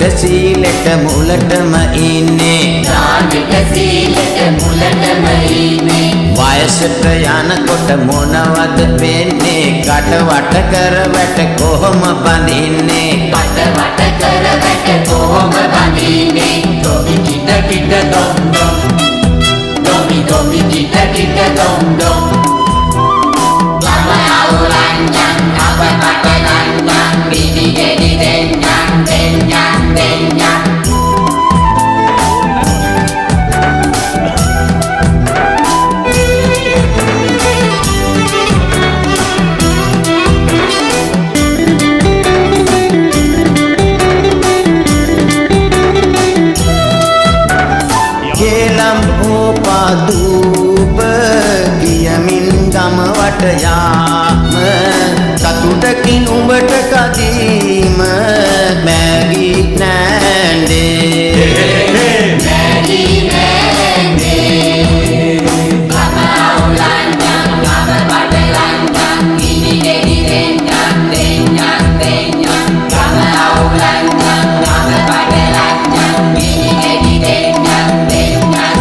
දානෙට සීලෙට මුලටම ඉන්නේ දානෙට සීලෙට මුලටම ඉන්නේ වයසට යනකොට මොනවද වෙන්නේ කටවට කර වැට කොහොම බඳින්නේ කටවට කර වැට කොහොම බඳින්නේ දොමි කිට කිට දොම් දොම් දොමි දොමි කිට කිට දොම් දොම් ගම අවුලන්යන් අප කටලන්යන් මිනි ගෙඩි දෙන්නන් දෙන්නන් දෙන්නන් දූප ගියමින් ගම වට යාම සතුටකින් උඹට කදීම මැගී නෑන්දේ මැගී නෑන්දේ ගම අවුලන්යන් අප බඩලන්යන් මිනි ගෙඩි දෙන්නන් දෙන්නන් දෙන්නන් ගම අවුලන්යන් අප බඩලන්යන් මිනි ගෙඩි දෙන්නන් දෙන්නන්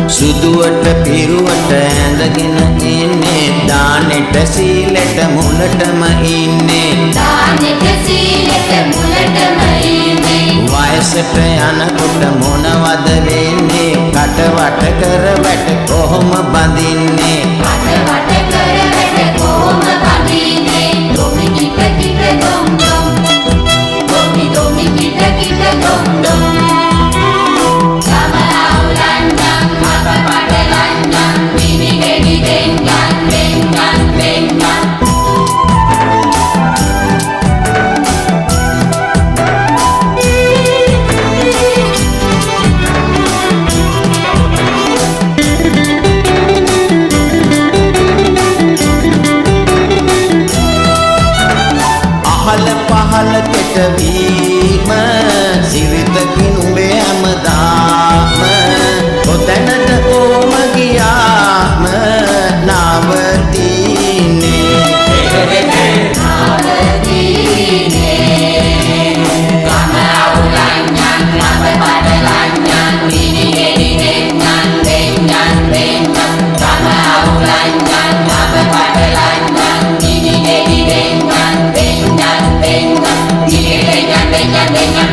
සුදුවට පිරුවට ඇඳගෙන ඉන්නේ දානෙට සීලෙට මුලටම ඉන්නේ දානෙට සීලෙට මුලටම ඉන්නේ වයසට යනකොට මොනවද වෙන්නේ කටවට කර වැට කොහොම බඳින්නේ කටවට කර වැට කොහොම බඳින්නේ දොමි කිට කිට දොම් දොම් දොමි දොමි කිට කිට දොම් දොම් ගම අවුලන්යන් අප බඩලන්යන් මිනි ගෙඩි දෙන්නන් දෙන්නන් දෙන්නන් අහල පහල කෙටවීම සිරිතකින් උඹේ හැමදාම කොතැනට ඕම ගියාම නවතින්නේ ගම අවුලන්යන් අප බඩලන්යන් මිනි ගෙඩි දෙන්නන් දෙන්නන් දෙන්නන් ගම අවුලන්යන් අප බඩලන්යන් මිනි ගෙඩි දෙන්නන් දෙන්නන් දෙන්නන් මිනි දෙන්නන් දෙන්නන් දෙන්නන්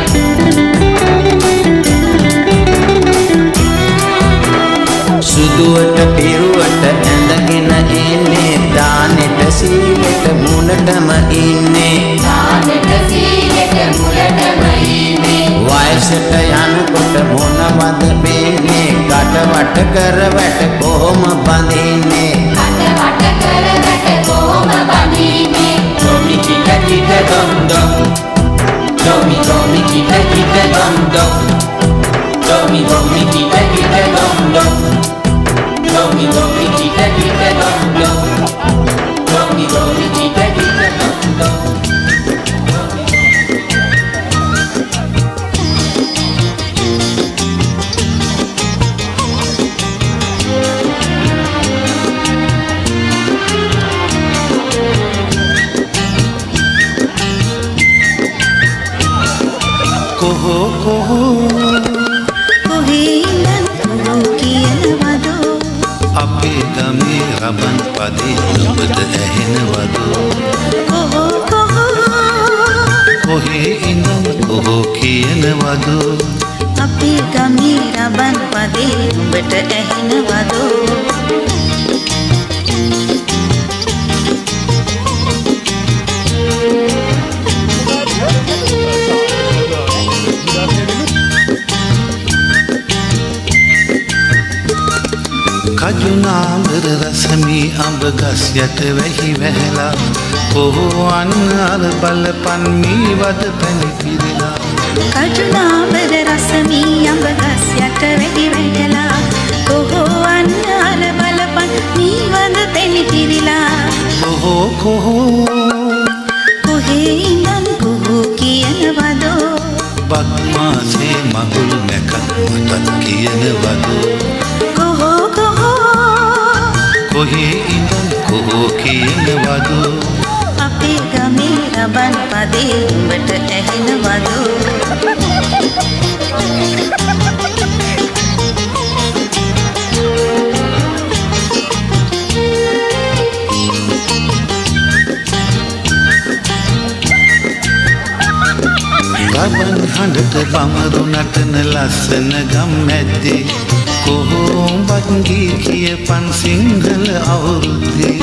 සුදුවට පිරුවට ඇඳගෙන ඉන්නේ දානෙට සීලෙට මුලටම ඉන්නේ දානෙට සීලෙට මුලටම ඉන්නේ වයසට යනකොට මොනවද වෙන්නේ කටවට කර වැට කොහොම බඳින්නේ කටවට කර වැට කොහොම බඳින්නේ දොමි කිට කිට දොම් දොම් දොමි දොමි කිට කිට දොම් දොම් දොමි දොමි කිට කිට දොම් දොම් දොමි දොමි කිට කිට දොම් දොම් දොමි දොමි කිට කිට දොම් දොම් කොහො කොහො කොහේ ඉඳන් කොහො කියනවද අපේ ගමේ රබන් පදේ ඔබට ඇහෙනවද කොහො කොහො කොහේ ඉඳන් කොහො කියනවද අපේ ගමේ රබන් පදේ උඹට ඇහෙනවද කජුනාඹර රසමී අඹ ගස් යට වැහි වැහැලා කොහො අන්න අර බලපන් මීවද පැණි පිරෙලා කජුනාඹර රසමී අඹ ගස් යට වැහි වැහැලා කොහො අන්න අර බලපන් මීවද පැණි පිරෙලා කොහො කොහො කොහේ ඉඳන් කොහො කියනවද බක්මාසේ මගුල් නැකත් මටත් කියනවද කොහො කොහො කොහේ ඉඳන් කොහෝ කියනවදු අපේ ගමේ රබන් පදේ උඹට ඇහෙනවදු රබන් හඬට බමරු නටන ලස්සන ගම් මැද්දේ කොහොම වත්ගී කියපන් සිංහල අවුරුද්දේ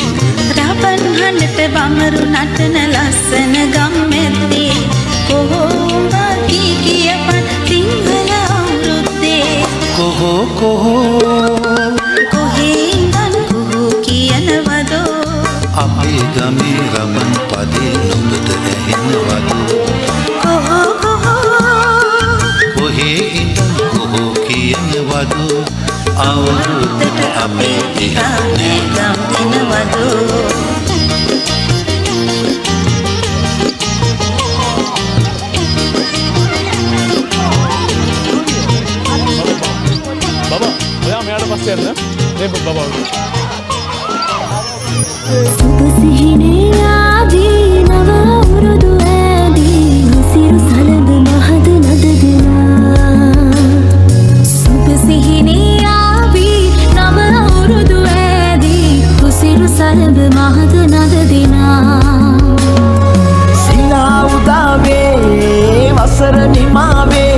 රබන් හඬට බමරු නටන ලස්සන ගම් මැද්දේ කොහොම වත්ගී කියපන් සිංහල අවුරුද්දේ කොහේ ඉඳන් කොහෝ කියනවදෝ අපේ ගමේ රබන් පදේ නුඹට ඇහෙනවදු කොහේ ඉඳන් කොහෝ කියනවදු අවුරුද්දට අපේ දිහා ගම් දෙනවදෝ බබා ඔයා මෙයාට පස්සේ යන්න නේ බබා සුබ සිහිනේ ආදී නව අවුරුදු ඇදී සිරු සලඹ මහද නද දෙනා සුබ සිහිනේ ආදී නව අවුරුදු ඇදී සිරු සලඹ මහද නද දෙනා සිනා උදාවේ වසර නිමාවේ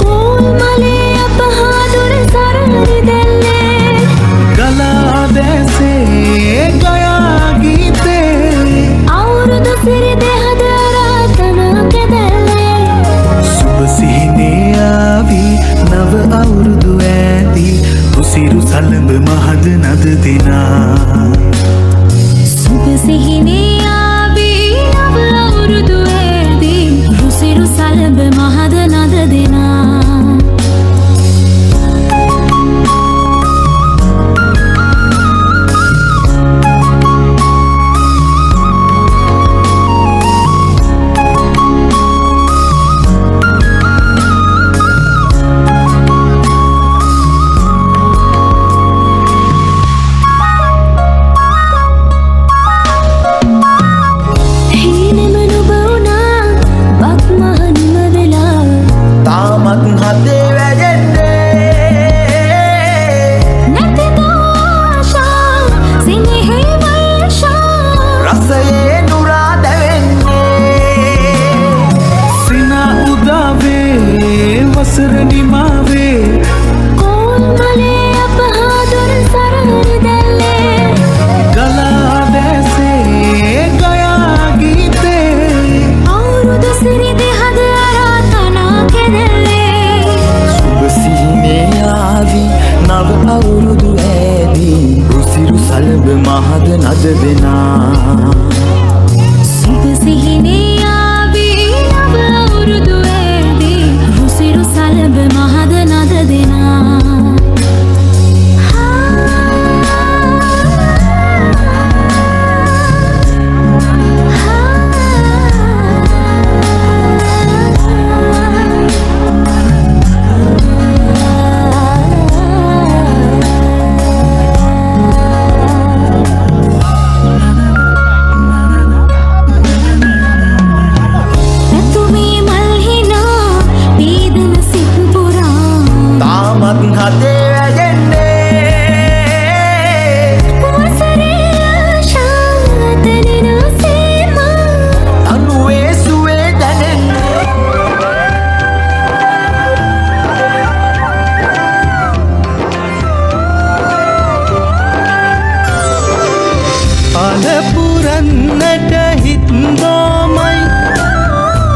කෝල් මලේ අපහාදුර සරණි දෙල්ලේ ගලා දැසේ ගයා ගීතේ අවුරුදු සිරි දෙහද රාතන කෙදල්ලේ සුබ සිහිනේ ආවි නව අවුරුදු ඇදී උසිරු සලඹ මහද නද දෙනා සුබ සිහිනේ ආදී නව අවුරුදු ඇදී රුසිරු සලඹ මහද නද දෙනා තාමත් හදේ වැජෙන්නේ නැතිද ආශා සිනෙහි වර්ෂා රසයේ නුරා දැවෙන්නේ සිනා උදාවේ වසර නිමාවේ කෝල් මලේ අපහාදුර සරණි දෙල්ලේ ගලා දැසේ ගයා ගීතේ අවුරුදු සිරි දෙහද රාතන කෙදල්ලේ සුබ සිහිනේ ආවි නව අවුරුදු ඇදී රුසිරු සලඹ මහද නද දෙනා සුබ සිහිනේ ආදී නව අවුරුදු ඇදී රුසිරු සලඹ මහද නද දෙනා පැතුමේ මල් හිනා පීදන සිත් පුරා තාමත් හදේ වැජෙන්නේ වසරේ ආශා තනින සීමා අනුවේ සුවේ දැනෙන්නේ අලපුරන්නට හිත් බොමයි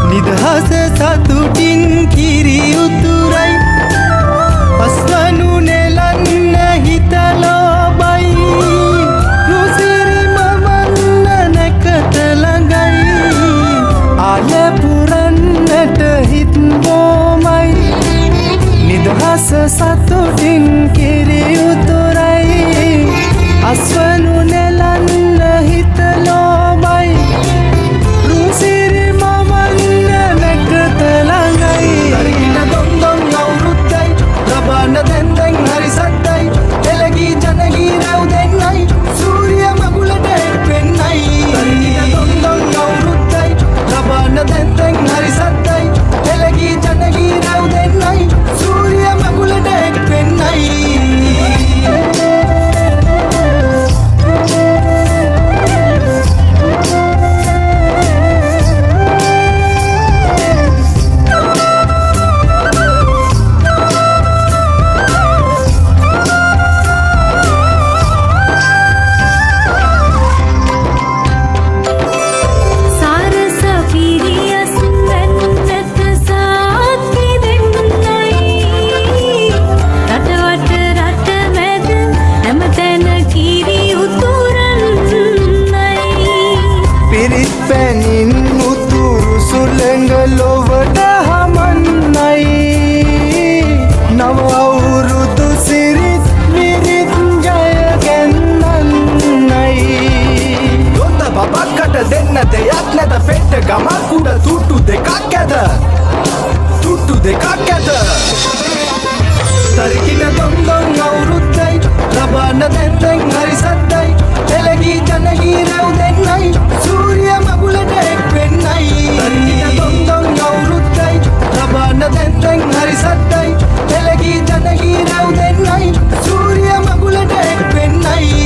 නිදහස සතුටින් කිරි උතුරයි පස්වනු නෙලන්න හිතලෝබයි රුසිරි මමන්න නැකත ළඟයි අලපුරන්නට හිත් බොමයි නිදහස සතුටින් කිරි උතුරයි අස්වනු නෙලන්න හිතලෝබයි රුසිරි මමන්න නැකත ළඟයි අරින දොන් දොන් අවුරුද්දයි රබාන දැන් දැන් හරි සද්දයි එළගී ජනගී රැව් දෙන්නයි සූරිය මගුල දෙකක් ඇද තුට්ටු දෙකක් ඇද තරිකිට දොම්දොන් අවුරුද්දයි ලබන්න දැන්දැන් හරි සද්දයි එළගී ජනගී රැව් දෙන්නයි සූරිය මගුලට එක් වෙන්නයි තරිකිට දොම්දොන් අවුරුද්දයි ලබන්න දැන්දැන් හරි සද්දයි එළගී ජනගී රැව් දෙන්නයි සූරිය මගුලට එක් වෙන්නයි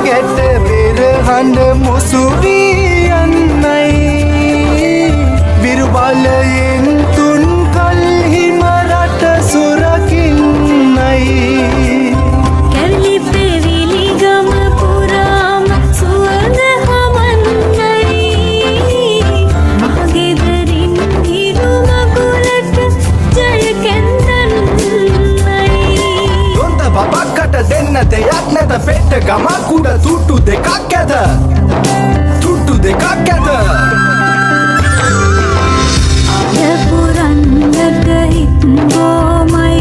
ගැට පෙරහඬ මුසුවී යන්නයි විරුබලයෙන් තුන් කල්හිම රට සුරකින්නයි කැවිලි පෙවිලි ගම පුරාම සුවඳ හමන්නයි මහගෙදරින් හිරු මගුලට ජය කැන්දන්නයි හොඳ බබක්කට දෙන්න දෙයක් නැත පෙට්ට ගමක් උඩ තුට්ටු දෙකක් ඇද තුට්ටු දෙකක් ඇද යපුරන්නට හිත් බෝමයි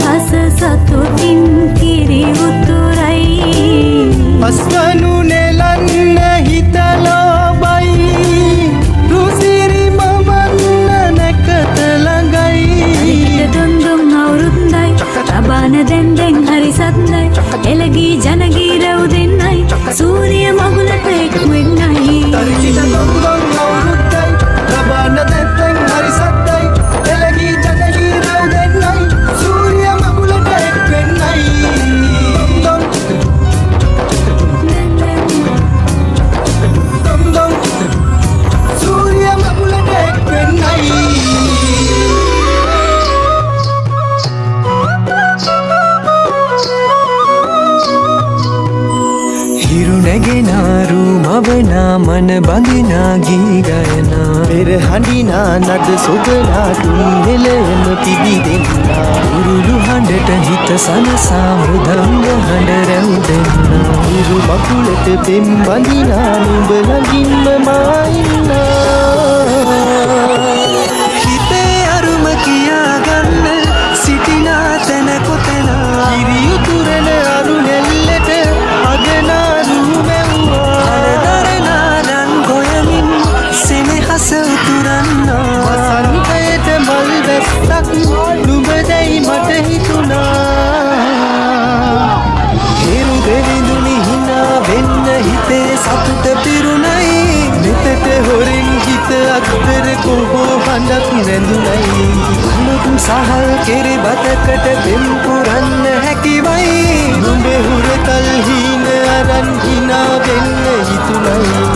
හස සතුටින් කිරි උතුරයි අස්වනු නෙලන්න හිතලෝබයි රුසිරි මවන්න නැකත ළඟයි දොන්දොන් අවුරුද්දයි ලබාන දැන්දැන් හරි සද්දයි එළගී ජනගී රැව් දෙන්නයි සූරිය මගුලට එක් වෙන්නයි තරිකිට දොම්දොන් අවුරුද්දයි ලබන්න දැන්දැන් හරි සද්දයි එළගී ජනගී රැව් දෙන්නයි සූරිය මගුලට එක් වෙන්නයි දොම්දොන් සූරිය මගුලට එක් වෙන්නයි නැගෙනාරු මවනා මන බඳිනා ගී ගයනා පෙරහඬිනා නඩ සොබලා තුන් හෙළම පිබිදෙන්නා උරුළු හඬට හිත සනසා මෘදංග හඬ රැව් දෙන්නා ඉරු මකුලට පෙම් බඳිනා නුඹ ළඟින්ම මායින්නා හිතේ අරුම කියාගන්න සිටිනා තැන කොතනා ඉරියුතුරන අරු නෙල්ලට අගනාරු හරදරනාලන් ගොයමින් සෙනෙහස උතුරන්නා වසන්තයට මල් වැස්සක් නුඹදැයි මට හිතුනා හිරු දෙවිඳුනි හිනා වෙන්න හිතේ සතුට පිරුණයි මෙතට හොරෙන් හිත අත්තර කොහෝ හඬක් නැඳුනයි අලුත් සහල් කෙරි බතකට පෙම් පුරන්න හැකිවයි නුඹේ හුරතල් හීන අරන් හිනා වෙන්න හිතුනයි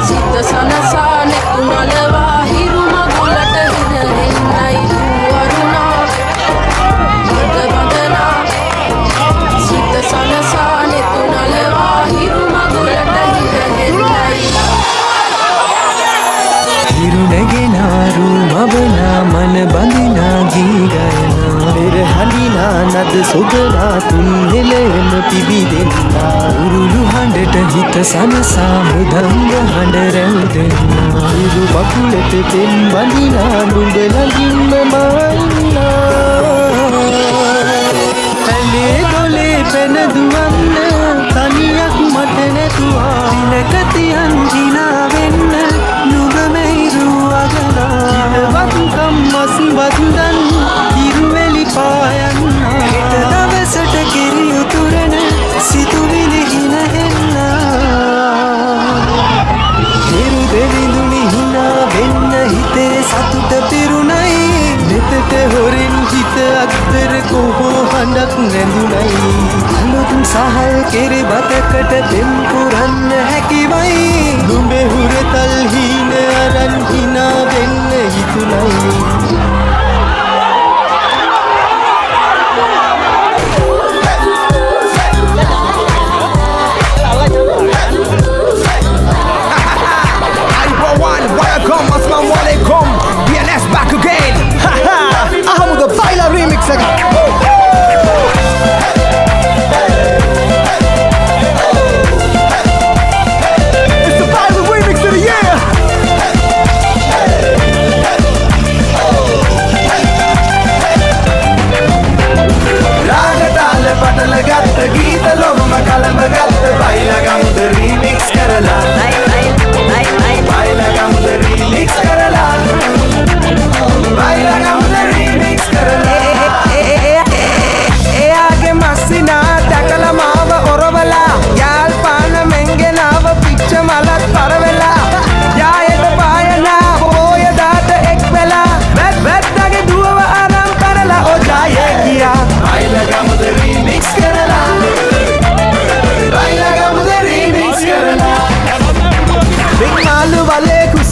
සිත සනසා නෙතු නලවා හිරු මගුලට හිරෙන්නයි වරුණා මද වදනා සිත සනසා නෙතු නලවා හිරු මගුලට හිරෙන්නයි හිරු නැගෙනාරු මවනා මන බඳිනා ගී ගයනා පෙරහඬිනා නද සොබලා තුන් හෙළම පිබිදෙන්නා උරුළු හඬට හිත සනසා මෘදංග හඬ රැව් දෙන්නා ඉරු මකුලට පෙම් බඳිනා නුඹ ළඟින්ම මායින්නා ඇලේ දොලේ පැන දුවන්න තනියක් මට නැතුවා දිනක තියන් දිනා වෙන්න නුඹ මෙයිරු අගනා වතුකම් මස් වන්දන් ඉරුවෙලි පායන්නා හිත දවසට කිරි උතුරන සිතුවිලි හිනහෙන්නා හිරු දෙවිඳුනි හිනා වෙන්න හිතේ සතුට පිරුණයි මෙතට හොරෙන් හිත අත්තර කොහෝ හඬක් නැඳුනයි අලුත් සහල් කෙරි බතකට පෙම් පුරන්න හැකිවයි නුඹේ හුරතල් හීන අරන් හිනා වෙන්න හිතුනයි Welcome, assalamu alaikum. BNS back again. Ahmad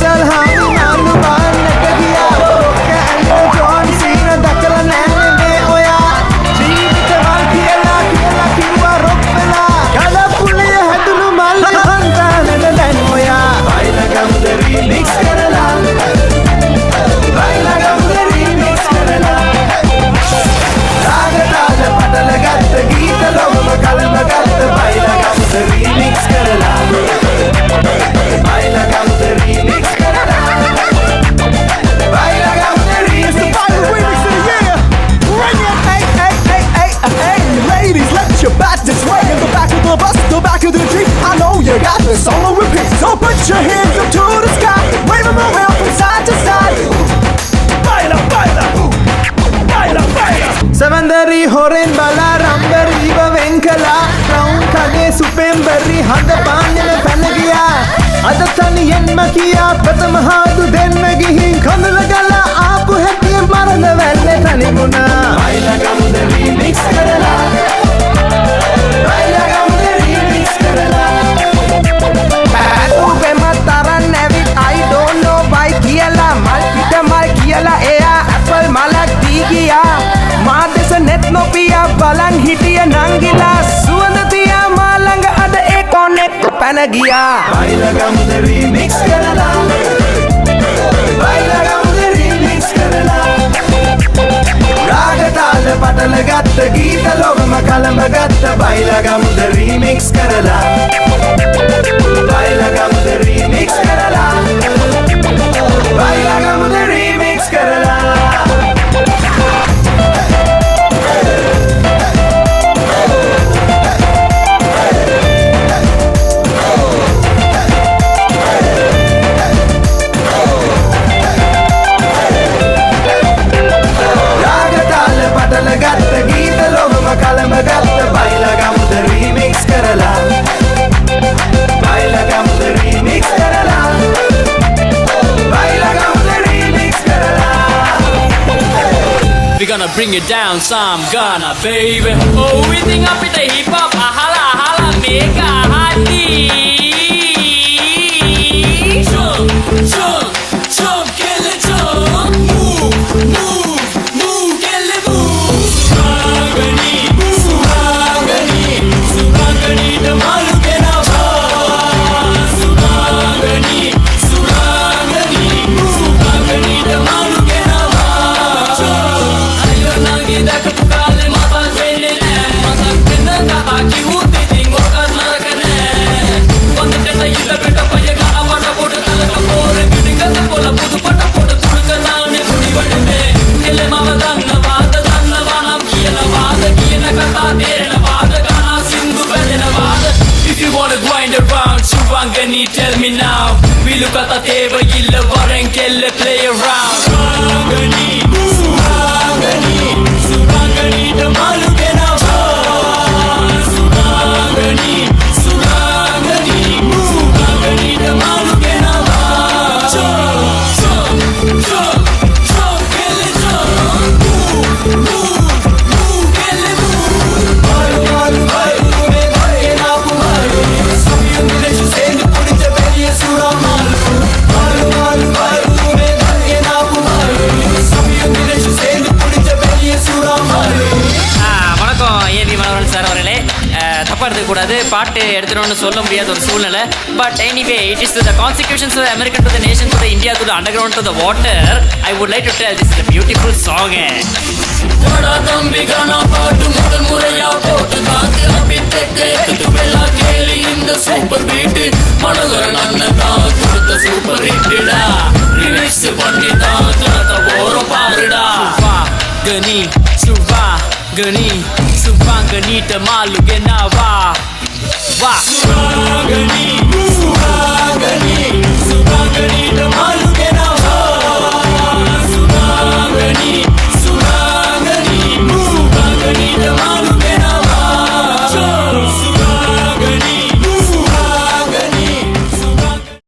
විශාල් හාමි නාන්නු බාන්නට ගියා රොක්ක ඇල්ල ජෝන් සීන දැකලා නෑනේ මේ ඔයා ජීවිතවල් කියලා කිව්වා රොක් වෙලා කලපුලිය හැදුණු මල්ල හන්තානට දැන් ඔයා බයිලගම්ද රීමික්ස් කරලා බයිලගම්ද රීමික්ස් කරලා රාගතාල පටල ගත්ත ගීත ලොවම කලම ගත්ත බයිලගම්ද රීමික්ස් කරලා බයිලගම්ද රීමික්ස් කරලා බයිලගම්ද remix Hey, ladies, let your body sway in the back of the bus, the back of the Jeep. I know you got this on repeat, so put your hands up to the sky, wave them around from side to side. Baila, baila, baila, baila. Savandari horen bala rambariva venkala, round kage supembari hada paanjana පැන ගියා. අද තනියෙන්ම කියා ප්‍රථම හාදු දෙන්න ගිහින් කඳුල ගලා ආපු හැටි මරණ වැල්ලේ තනිමුණා. බයිලගම්ද රීමික්ස් කරලා බයිලගම්ද රීමික්ස් කරලා බෑතුගෙම තරන් ඇවිත් I don't know why කියලා මල් පිට මල් කියලා එයා ඇපල් මලක් දී ගියා. මා දෙස නෙත් නොපියා බලන් හිටිය නංගිලා සුවඳ තියා මා ළඟ අද ඒ කොනෙක් පැන ගියා. බයිලගම්ද රීමික්ස් කරලා බයිලගම්ද රීමික්ස් කරලා රාගතාල පටල ගත්ත ගීත ලොවම කලඹ ගත්ත බයිලගම්ද රීමික්ස් කරලා බයිලගම්ද රීමික්ස් කරලා බයිලගම්ද රීමික්ස් කරලා පටල ගත්ත ගීත ලොවම කලම ගත්ත බයිලගම්ද රීමික්ස් කරලා බයිලගම්ද රීමික්ස් කරලා බයිලගම්ද රීමික්ස් කරලා We gonna bring it down some Ghana baby. Oh we think up with the hip hop ahala ahala mega hati. Jump jump jump kill it jump move move move kill it move. Surangani surangani surangani damalu ke na va. Surangani surangani surangani damalu ke na va. Ayo nangi dakatu kale mata venne ne mata pinda ka ki uti dingo karna kane. Vandu teta illa beta payaga avana podu kalaka pore gidinga pola pudu pata podu tuduka naane mudi vadne. Kele mama danna vaada danna vanam kiyala vaada kiyana kata derena vaada gana sindhu bedena vaada. If you wanna grind around Surangani tell me now. We look at the table illa varen kelle play around. Surangani surangani surangani damalu ke na va. Surangani surangani surangani damalu ke na va. Jump jump jump jump kill it jump move move move kill it move. Baru baru baru me bhage na pumaru sabiyo milechu send pudita beliye suramalu. Baru baru baru me bhage na pumaru sabiyo milechu send pudita beliye suramalu. வணக்கம் AB Manoharan sir அவர்களே. தப்பாக எடுத்துக்கூடாது, பாட்டு எடுத்துடணும்னு சொல்ல முடியாத ஒரு சூழ்நிலை. But anyway it is to the constitutions to the American to the nation to the India to the underground to the water. I would like to tell this is a beautiful song. படா தம்பி கானா பாட்டு முதல் முறையா போட்டு காத்து அபித்தேக்கு வெள்ளா கேலி இந்த super beat Manoharan அண்ணன் தான் கொடுத்த சூப்பர் ஹிட்டடா. ரிமிக்ஸ் பண்ணி தான் தரத போறோம் பாருடா. Surangani surangani surangani damalu ke na va. Surangani surangani